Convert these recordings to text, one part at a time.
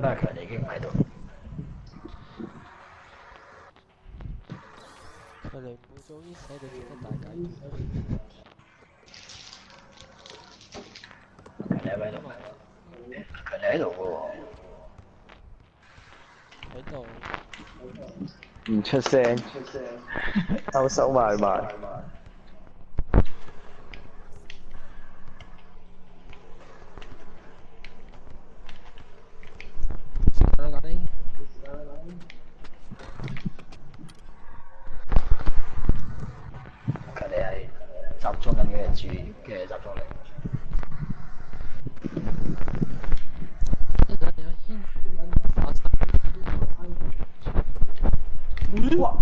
得係強尼已經唔喺度。佢哋唔會早啲寫到記得大解決啊！強尼喺咪度？強尼喺度嘅喎。喺度。唔出聲，收埋埋。咖喱咖喱。強尼係集中緊嘅注意嘅集中力。哇！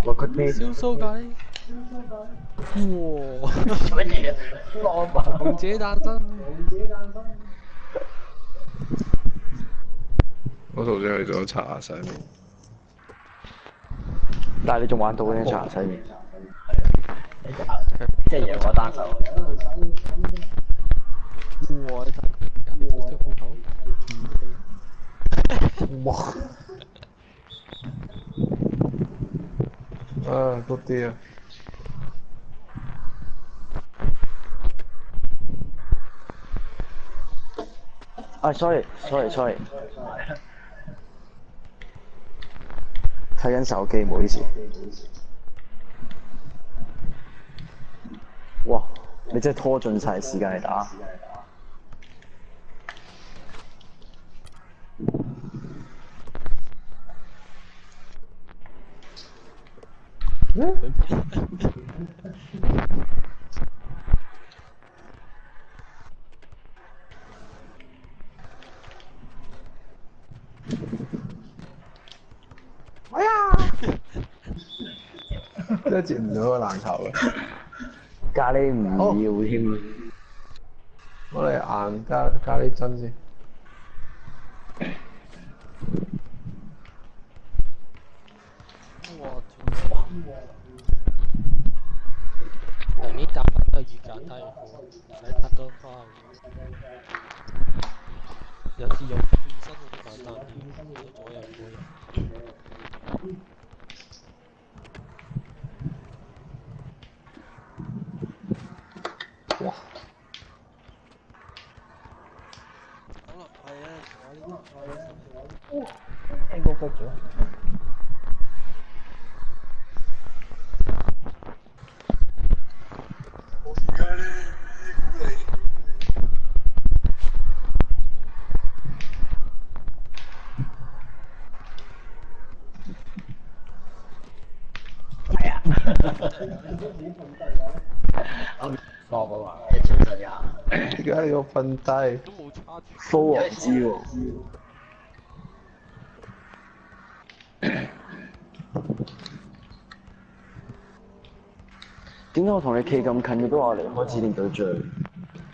我個爹燒酥咖喱。哇！做乜嘢啊？浪漫。紅姐誕生。我頭先去咗查下洗面，但係你仲玩到呢茶洗面？即係贏我單手。哇！你睇佢條褲頭。哇！啊，good 啲啊！啊，sorry，睇緊手機，唔好意思。哇！你真係拖盡晒時間嚟打。哎呀！真係接唔到個籃球嘅。咖喱唔要添啊！我哋硬加啲針先。哇！上年打法都係預價低貨，唔使太多花樣。有時用轉身嗰啲簡單啲，見到左右左右。哇！好啦，係啊，我呢啲聽歌 break 咗。係啊。放啊嘛，一轉身呀。點解你要瞓低？都冇差住。科王知喎。點解我同你企咁近，你都話離開指定對象？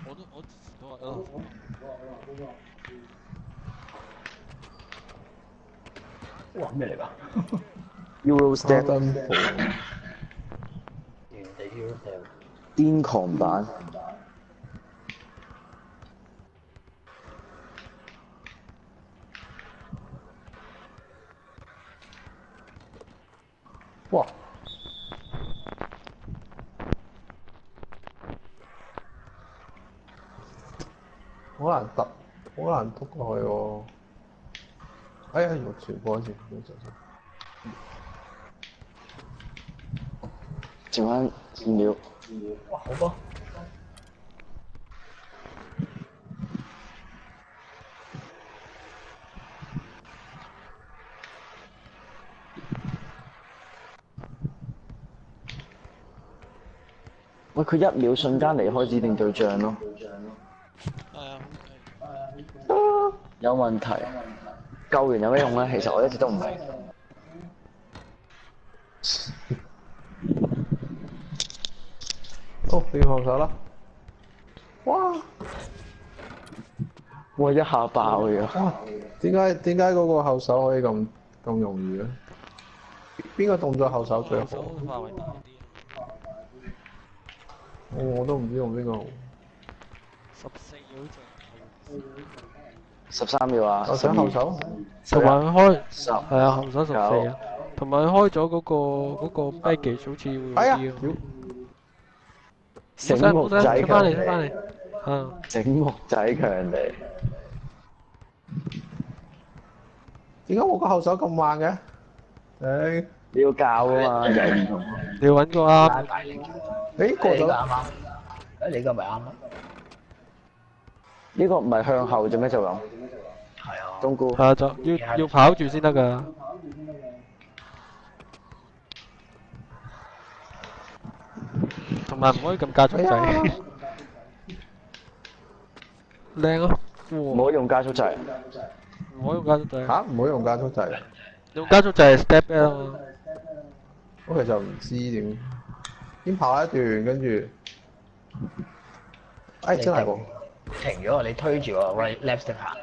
我之前都話哇！咩嚟㗎 Eurostep 登步。原地 Eurostep。癲狂版。哇！好難突，好難篤過去喎。哎呀，要傳波先，要小心。剩翻5秒。哇！好多。喂，佢1秒瞬間離開指定對象咯。係啊，有問題。救完有咩用咧？其實我一直都唔明。好，你放手啦。哇！哇！一下爆嘅。哇！點解嗰個後手可以咁容易嘅？邊個動作後手最好？手範圍大啲。我都唔知用邊個好。14好似係。13秒啊！我想後手。同埋佢開10、係啊，後手14啊，同埋佢開咗嗰個 baggage 好似會哎呀，好啲啊。屌！醒冇目仔使出翻嚟，強出翻地，嚟。啊，醒目仔強地。點解我個後手咁慢嘅？誒，你要教啊嘛，人唔同。你要揾個拉啱。大力，誒過咗。你個啱啱，你個咪啱咯。呢個唔係向後做咩就咁？係啊，冬菇。係啊，就要跑住先得㗎。同埋唔可以咁加速哎呀！掣。靚啊！哇，唔好用加速掣。唔可以用加速掣。嚇，唔好用加速掣。用加速掣係 step back 啊嘛。我其實唔知點，先跑一段跟住，誒真係喎，停咗你推住個 right left stick 行。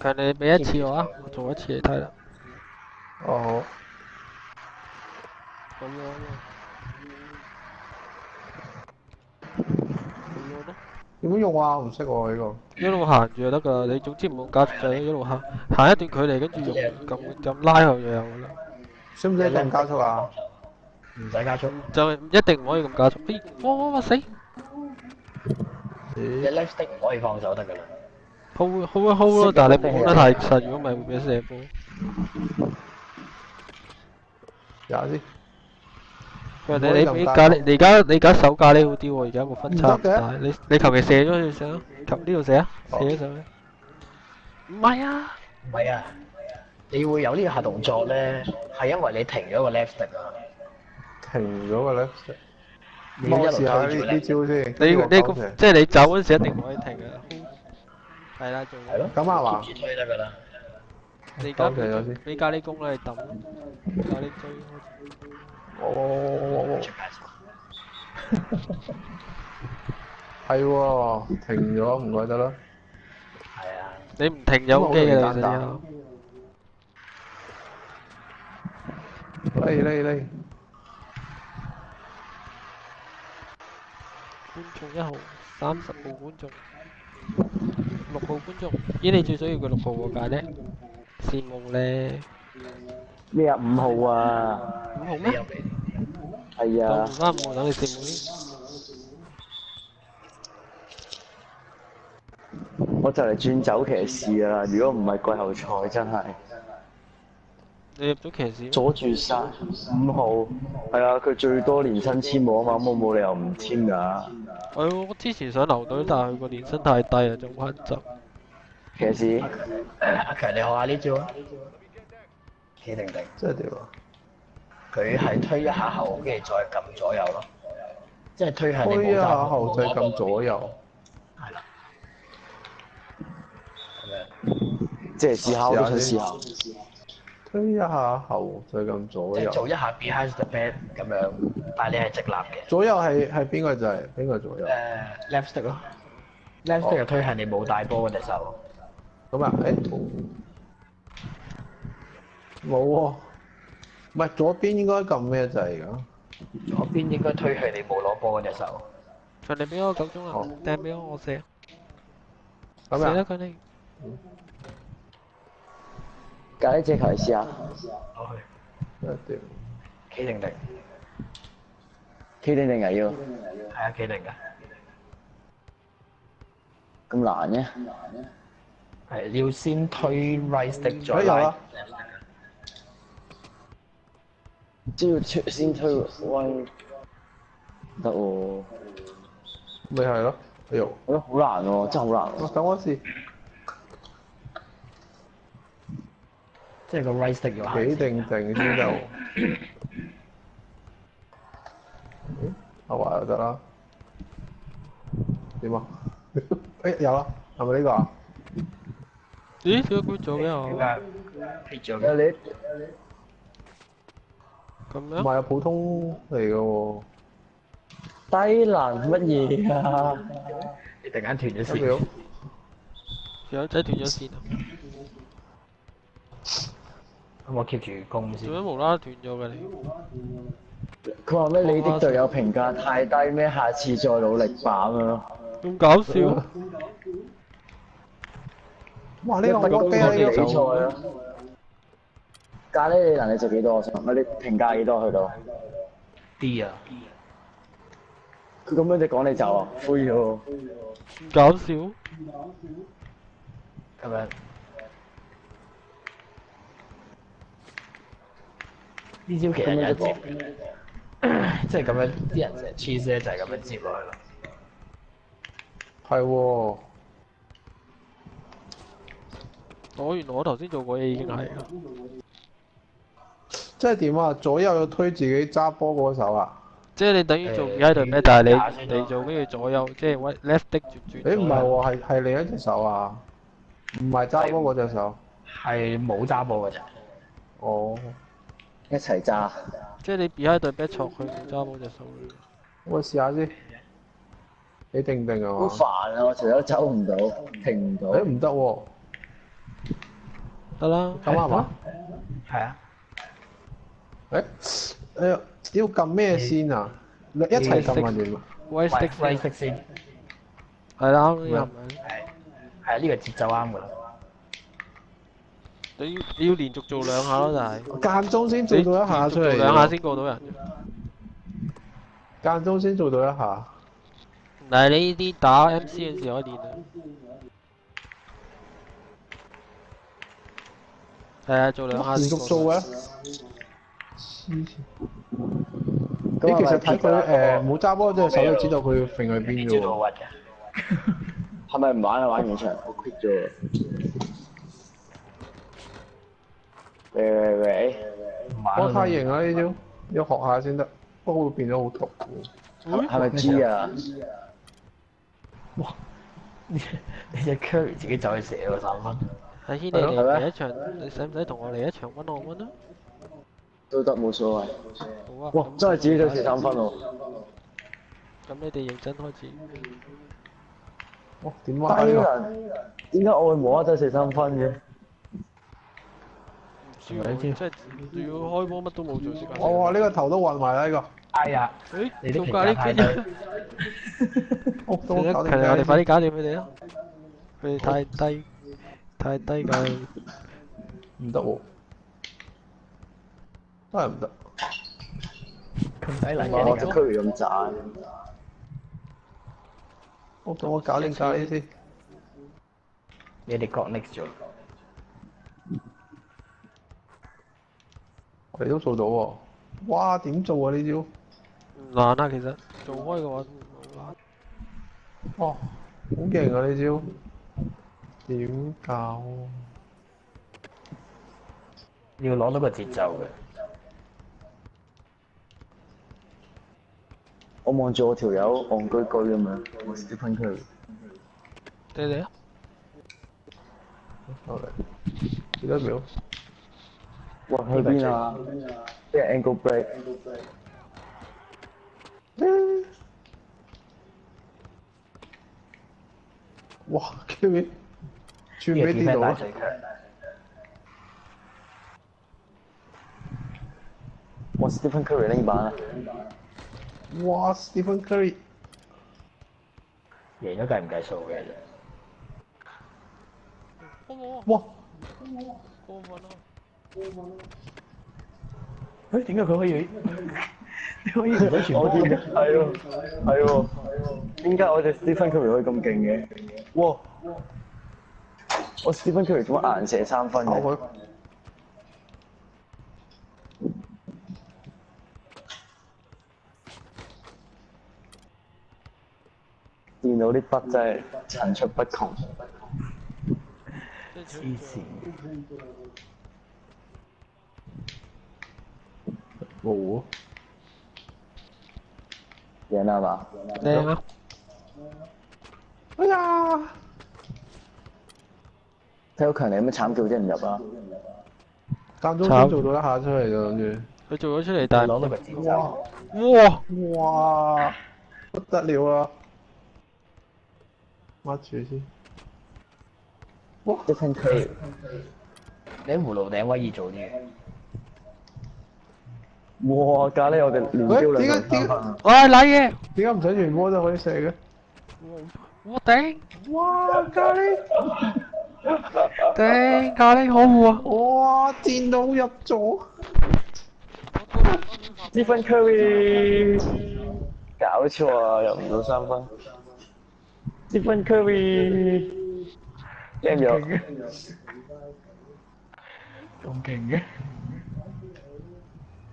強你俾一次我啊，我做一次你睇啦。哦咁樣咯。好，點樣用啊？唔識喎呢個。一路行住就得㗎，你總之唔好加速掣，一路行一段距離，跟住用咁拉後就有㗎啦。使唔使咁加速啊？唔使加速，就一定唔可以咁加速。咦，哇死你 left stick 唔可以放手得㗎啦。 ！hold 一 hold 咯，但係你唔好 hold 得太實，如果唔係會俾射波。有先。喂，你而家手咖喱好啲喎，而家個分差唔大。你求其射咗佢上，求呢度射啊，射咗上去。唔係啊，唔係啊，你會有呢個下動作咧，係因為你停咗個 left stick 啊。停咗個 left stick。你要一路我試下推住呢招先。你即係你走嗰陣時一定唔可以停嘅。係啦，做係咯，咁啊嘛接住推得㗎啦。你而家收咗先俾咖喱公啦，你抌咖喱追。哦，係喎，停咗唔怪得啦。係啊，你唔停就 OK 嘅，其實咁又。嚟，觀眾1號，30號觀眾，6號觀眾。咦，你最想要個6號喎，解呢？羨慕咧。咩啊？5號啊？ 5號咩？係啊。當換翻5號等你羨慕啲。我就嚟轉走騎士㗎啦，如果唔係季後賽真係。你入咗騎士？阻住晒5號，係啊，佢最多年薪簽我啊嘛，咁我冇理由唔簽㗎。我之前想留隊，但係佢個年薪太低啊，仲玩走。騎士，阿強你學下呢招啊，企定定，真係屌啊！佢係推一下後，跟住再撳左右咯，即係推向你推一下冇揸後再撳左右，係啦，咁樣即係試下，我都想試下。推一下後再撳左右。即係做一下 behind the back 咁樣，但係你係直立嘅。左右係邊個掣？邊個左右？ left stick 咯，left stick 就推向你冇帶波嗰隻手。咁啊？冇喎，唔係左邊應該撳咩掣㗎？左邊應該推向你冇攞波嗰隻手。場地俾我9鐘啊，掟俾我射。咁射啦啊？佢哋。隔一隻球嚟試下。攞去，真係屌！企定定，企定定啊要？係啊，企定㗎。咁難嘅？係要先推 right stick 再拉有啦。即要先推威，得喎。咪係咯，哎呦！我覺得好難喎，真係好難喎。等我試。即係個 right stick 要行企先。定先得喎。阿華就得啦。點啊？有啦，係咪呢個啊？咦？點解佢做嘅點我？解撇咗有嘅？你咁樣？唔係啊，普通嚟嘅喎。低能乜嘢啊？你突然間斷咗線。一秒。有仔斷咗線啊！咁我 keep 住攻先。做乜無啦啦斷咗嘅你？佢話咩？你的隊友評價太低咩？下次再努力版啊！咁搞笑？哇！呢個好不屈機啊！呢比賽咯。咖喱你能力值幾多？我想問你評價幾多去到？ D 啊，佢咁樣就講你走啊？灰咗。搞笑。咁樣呢招其實有一接嘅，即係咁樣啲人成日 cheese 咧就係咁樣接落去咯。係喎，原來我頭先做過嘢已經係啦。即係點啊？左右要推自己揸波嗰手啊？即係你等於做喺度咩？但係你做跟住左右，即係 left 的轉。誒唔係喎，係另一隻手啊，唔係揸波嗰隻手。係冇揸波嘅啫。哦，一齊揸。即係你別喺度 back 錯佢冇揸波隻手。我試下先。你定唔定啊？好煩啊！我條友走唔到，停唔到。誒唔得喎。得啦。咁係嘛？係啊。誒要撳咩先啊？一齊撳啊點啊？威 stick 威色先。係啦，啱啱。係呢個節奏啱㗎啦。你要連續做兩下咯，但係。間中先做到一下出嚟。做兩下先過到人。間中先做到一下。但係你呢啲打 MC 嗰時可以練啊。係啊，做兩下。連續做嘅。黐線。你其實睇佢冇揸波隻手就知道佢揈去邊啫喎。係咪唔玩啊？玩完場我 quit 咗。喂，我太型啦呢招，要學下先得，不過會變咗好毒。係咪 G 啊？哇！你隻 Curry 自己走去射個3分。阿軒，你嚟一場，你使唔使同我嚟一場1 on 1啊？都得冇所謂。好啊。哇！真係自己走射3分喎。咁你哋認真開始。哇！點啊？低能，點解我會冇得走射3分嘅？即係要開波乜都冇做時間。哇！呢個頭都暈埋啦呢個。哎呀！誒，做咖喱邊啊？屋都搞掂。係啊，我哋快啲搞掂佢哋啦！佢哋太低㗎。唔得喎，真係唔得。咁低能我隻區域咁渣。我搞掂咖喱先。你哋角 next 咗。我哋都做到喎。哇！點做啊呢招？唔難啊，其實做開嘅話都唔難。哇！好勁啊呢招。點教？要攞到個節奏嘅。我望住我條友戇居居咁樣，我 Stephen Curry。你嚟啊！好嚟，幾多秒？哇！去邊啊？即係 angle break。哇！Q 轉俾電腦啊！哇 ！Stephen Curry 呢版啊！哇 ！Stephen Curry 贏咗計唔計數嘅啫？哇！過分啊！誒點解佢可以？你可以唔使傳波嘅？係喎，係喎。點解我隻 Stephen Curry 可以咁勁嘅？哇！我 Stephen Curry 點解硬射3分嘅？電腦啲筆真係層出不窮。黐線。冇啊！贏啦嘛？靚啊！哎呀！睇好強你有乜慘叫啫唔入啊？間中先做到一下出嚟就諗住。佢做咗出嚟，但係攞到個節奏。哇！不得了啊！抹住先。哇！一聽佢，你喺葫蘆頂威爾做啲嘅。哇！咖喱我哋連標兩個3分。喂，瀨嘢！點解唔使完波都可以射嘅？我頂！哇！咖喱！頂咖喱可惡啊！哇！電腦入咗。Stephen Curry 搞錯啊，入唔到3分。Stephen Curry 驚咗，咁勁嘅，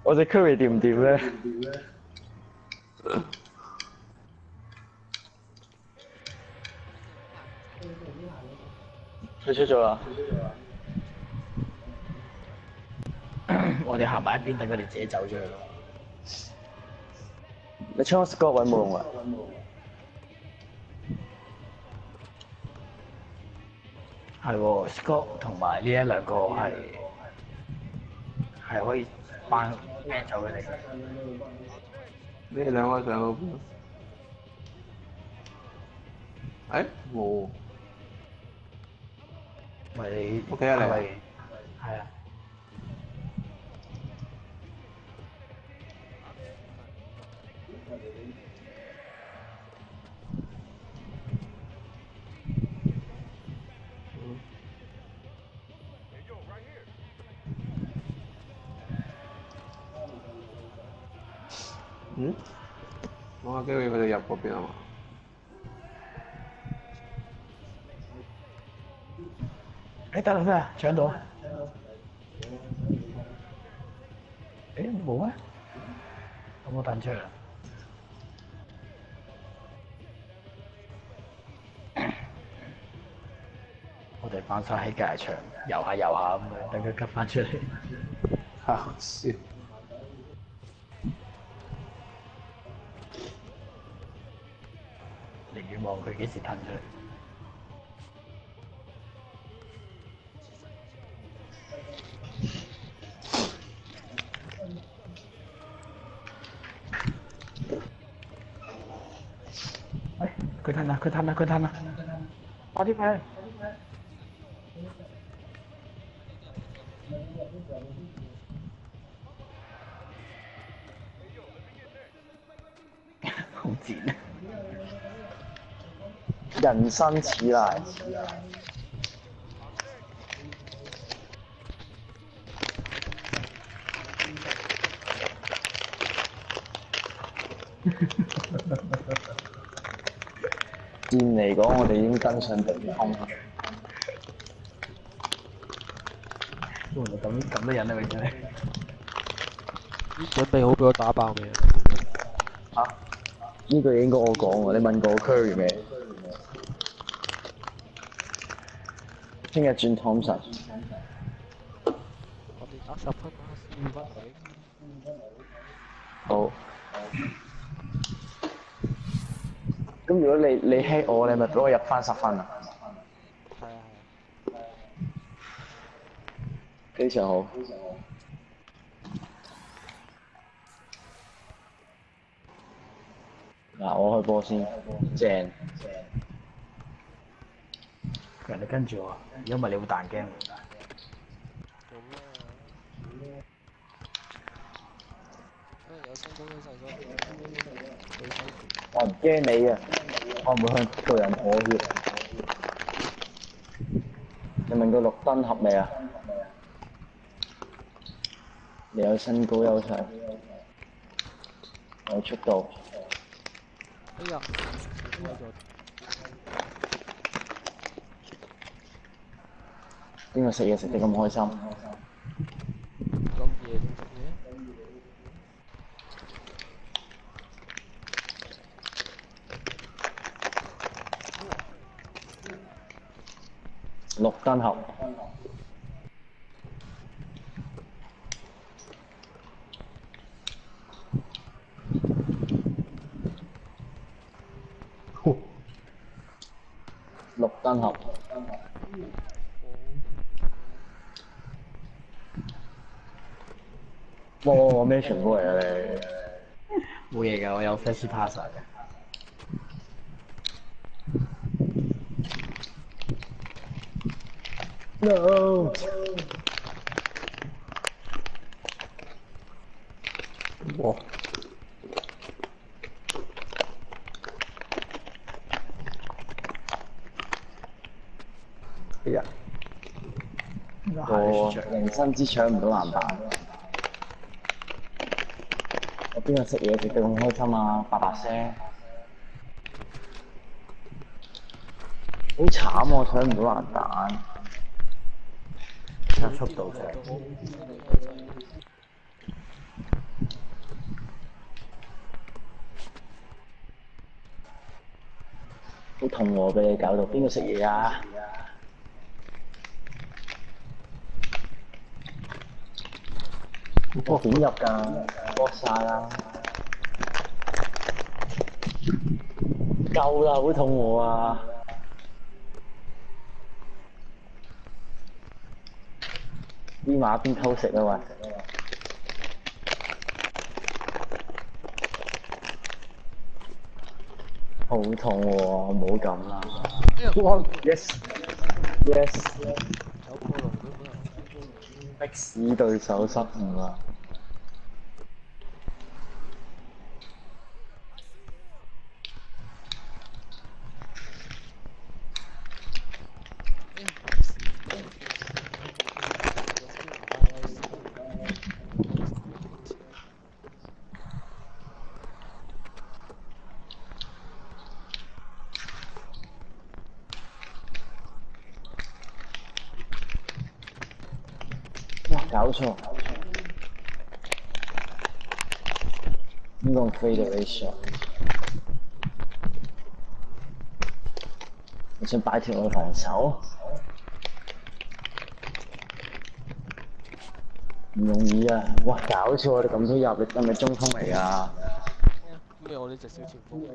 我隻 Curry 掂唔掂咧？佢出咗啦。我哋行埋一邊，等佢哋自己走咗去咯。你槍 Scott 位冇用啊？係喎，Scott 同埋呢一兩個係可以掹走佢哋。呢兩個上嗰邊。誒冇。咪你 OK 啊你係咪？係啊。嗯？我有機會佢哋入嗰邊啊嘛？誒得啦得啦，搶到！誒冇咩？有冇彈出嚟？我哋翻晒喺隔離場遊下遊下咁樣，等佢急翻出嚟。嚇笑！寧願望佢幾時彈出嚟。佢彈啦！佢彈啦！佢彈啦！快啲快啲！好賤啊！人生此難。現嚟講，我哋已經登上頂峰啦。原來咁多人啊！佢真係。準備好俾我打爆未啊？嚇？呢句應該我講喎，你問過 Curry 未？聽日轉 Thompson。我哋打10分打12分佢。好。咁如果你 hit 我，你咪俾我入翻10分啊？係啊係啊。非常好。嗱，我開波先，正。人哋跟住我，如果唔係你會彈 game。做咩啊？有聲高優勢咗。我唔驚你啊，我唔會向個人妥協。你問過綠燈俠未啊？你有身高優勢，有速度。哎呀，開咗。邊個食嘢食得咁開心？咁夜仲食嘢？綠燈俠。綠燈俠。我咩全部嚟啊你？冇嘢㗎，我有 flash pass 嘅。No！哇！哎呀！人生之搶唔到籃板。我邊個食嘢食到咁開心啊？叭叭聲，好慘喎！搶唔到籃板，搶速度啫。好痛喎！俾你搞到，邊個食嘢啊？我點入㗎？搏晒啦！夠啦！好痛喎啊！邊馬邊偷食啊喂！好痛喎！唔好咁啦。哇 Yes yes， 有破龍都可能。迫使對手失誤啊！哇！搞錯，應該用飛到 A shot。我想擺脱我嘅防守，唔容易啊！哇！搞錯，你咁都入，你係咪中鋒嚟㗎？咩？我呢隻小前鋒嚟。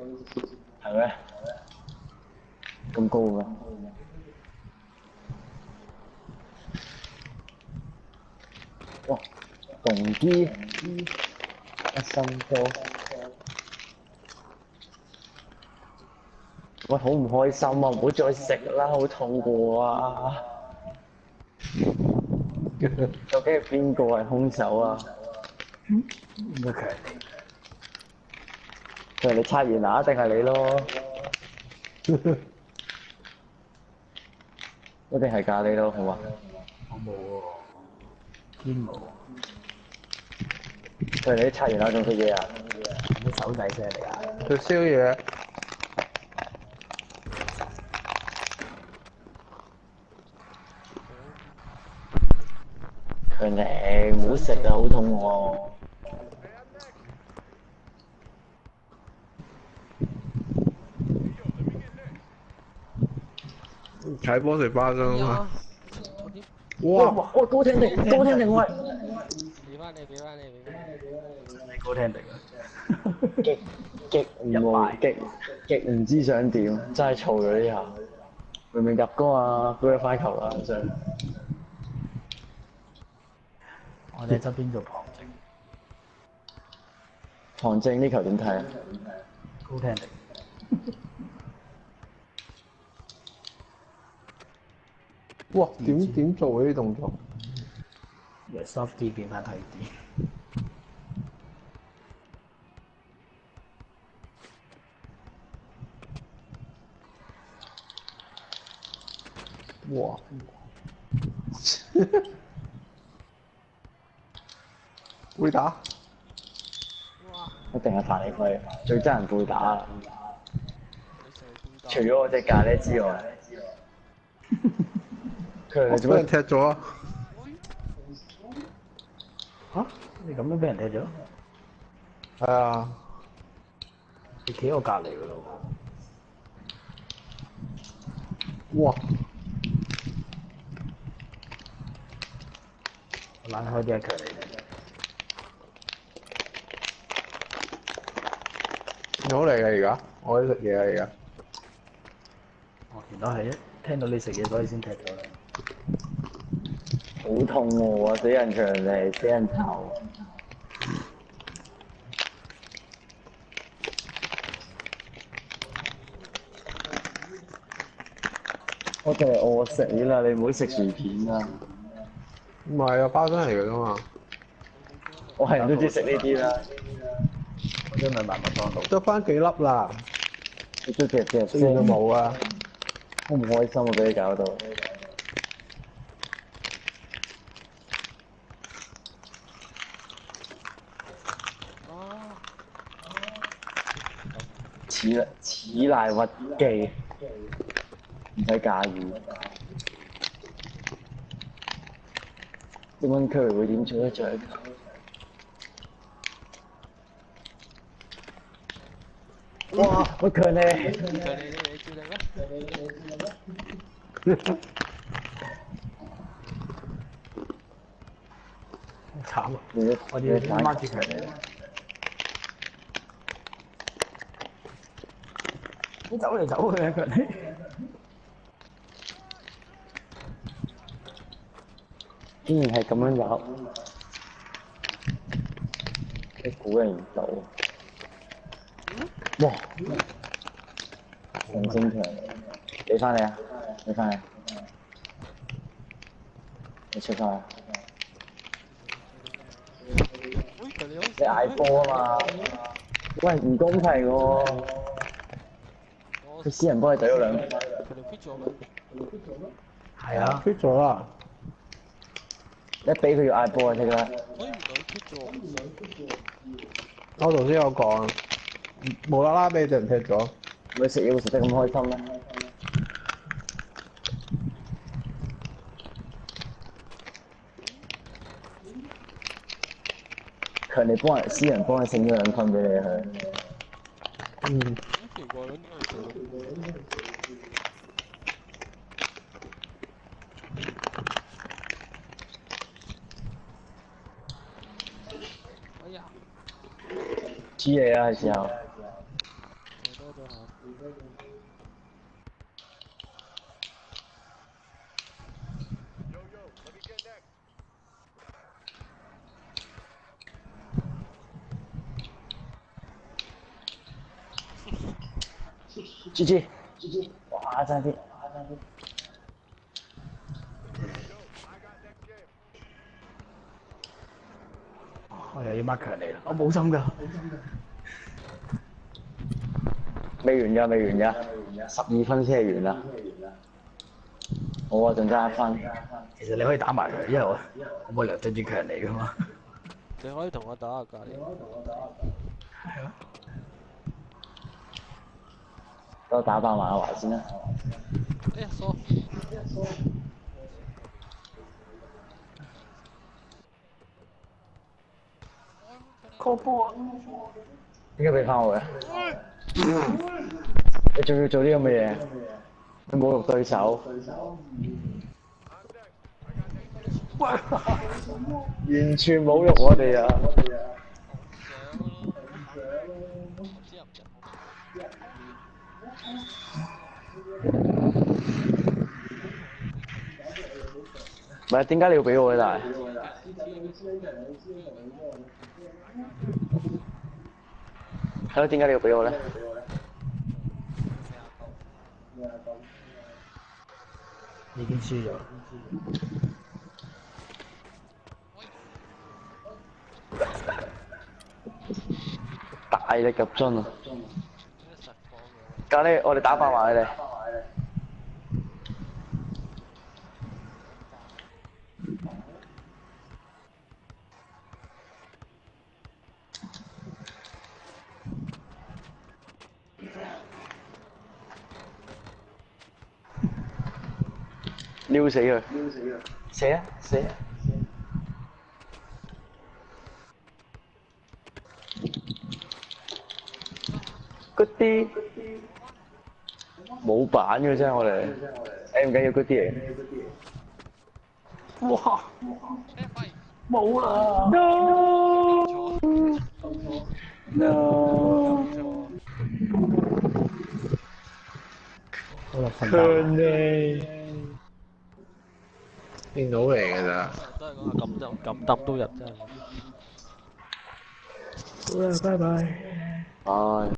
係咩？咁高嘅？哇！動機一心高，喂，好唔開心啊！唔好再食啦，好痛過啊！究竟係邊個係兇手啊？應該佢係你。佢係你刷完牙定係你咯？一定係咖喱咯，好嘛？我冇喎，堅冇。佢係你刷完牙仲食嘢啊？啲手仔聲嚟㗎。食宵夜。佢嚟，唔好食啊！好痛喎。踩波食花生啊！哇！喂，高聽定，高聽定喂！俾翻你，俾翻你，俾翻你。你高聽定啊？極唔無極唔知想點，真係嘈咗呢下。明明入歌啊，俾佢翻球啦，真係。我哋喺側邊做旁證。旁證呢球點睇啊？高聽定。哇！點做呢啲動作？由 soft 啲變翻 tight 啲。哇！會打？一定係犯你規，最憎人背打啦。除咗我隻咖喱之外，佢哋做俾人乜？踢咗啊！嚇？你咁樣俾人踢咗？係啊！你企我隔離㗎咯哇！我冷開啲一腳嚟。我嚟嘅而家，我喺食嘢啊而家。哦，原來係聽到你食嘢所以先踢咗你。好痛喎！死人長嚟，死人頭。我就係餓死啦！你唔好食薯片啊！唔係啊，包裝嚟㗎嘛。我係人都知食呢啲啦。我將兩萬麥當勞。得翻幾粒啦，你都隻雖然都冇啊。好唔開心啊！俾你搞到。此賴屈機，唔使介意。Stephen Curry 會點做得着？哇！好強你！你照定啦。慘啊！你我哋要掹住佢哋。你走嚟走去啊佢哋。竟然係咁樣玩，你估你唔到。哇！黃精強，俾翻你啊！俾翻你，你出翻。你嗌波啊嘛！喂，唔公平喎！佢私人幫你懟咗兩球。佢哋 quit 咗咩？係啊 ，quit 咗啦。一俾佢要嗌波啊！即刻。所以唔係 quit 咗。我頭先有講，無啦啦俾人踢咗。你食嘢會食得咁開心咩？強尼幫人私人幫你剩咗2分俾你去。嗯。好奇怪咯，點解會做到？哎呀！知你啊，係時候。多咗下。GG，哇！爭啲。我又要掹強嚟啦！我冇心㗎。未完㗎，未完㗎，12分先係完啦。我啊仲爭1分。其實你可以打埋佢，因為我冇理由對住強嚟㗎嘛。你可以同我打下隔離。係啊。等我打爆馬華先啦。哎呀，疏！call 波啊！點解俾翻我嘅？你仲要做啲咁嘅嘢？你侮辱對手。完全侮辱我哋啊！唔係點解你要俾我嘅？但係係咯，點解你要俾我咧？已經輸咗。大力入樽啊！隔離我哋打爆埋佢哋。撩死佢！射啊！射啊！嗰啲冇板嘅啫，我哋。唔緊要，嗰啲嚟。哇！冇啦 ！No！ 好啦，瞓強覺。尼。電腦嚟㗎咋。都係講下咁就咁抌都入真係。好啦，拜拜。唉。